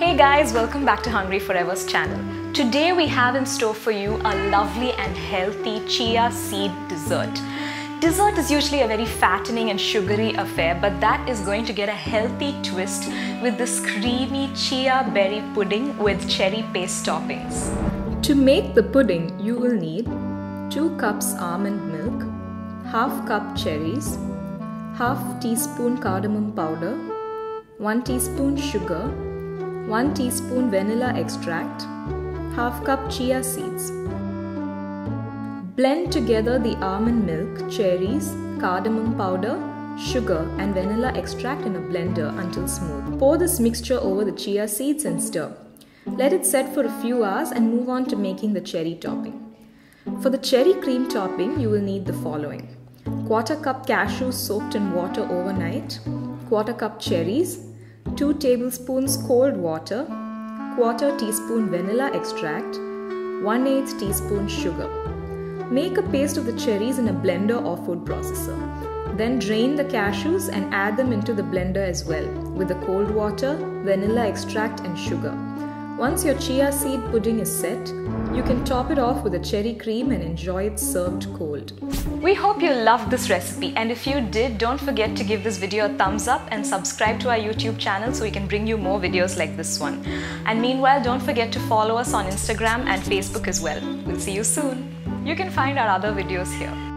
Hey guys, welcome back to Hungry Forever's channel. Today we have in store for you a lovely and healthy chia seed dessert. Dessert is usually a very fattening and sugary affair, but that is going to get a healthy twist with this creamy chia berry pudding with cherry paste toppings. To make the pudding, you will need 2 cups almond milk, half cup cherries, half teaspoon cardamom powder, 1 teaspoon sugar, 1 teaspoon vanilla extract, half cup chia seeds. Blend together the almond milk, cherries, cardamom powder, sugar and vanilla extract in a blender until smooth. Pour this mixture over the chia seeds and stir. Let it set for a few hours and move on to making the cherry topping. For the cherry cream topping, you will need the following: 1/4 cup cashews soaked in water overnight, 1/4 cup cherries, 2 tablespoons cold water, 1/4 teaspoon vanilla extract, 1/8 teaspoon sugar. Make a paste of the cherries in a blender or food processor. Then drain the cashews and add them into the blender as well with the cold water, vanilla extract and sugar. Once your chia seed pudding is set, you can top it off with a cherry cream and enjoy it served cold. We hope you loved this recipe, and if you did, don't forget to give this video a thumbs up and subscribe to our YouTube channel so we can bring you more videos like this one. And meanwhile, don't forget to follow us on Instagram and Facebook as well. We'll see you soon. You can find our other videos here.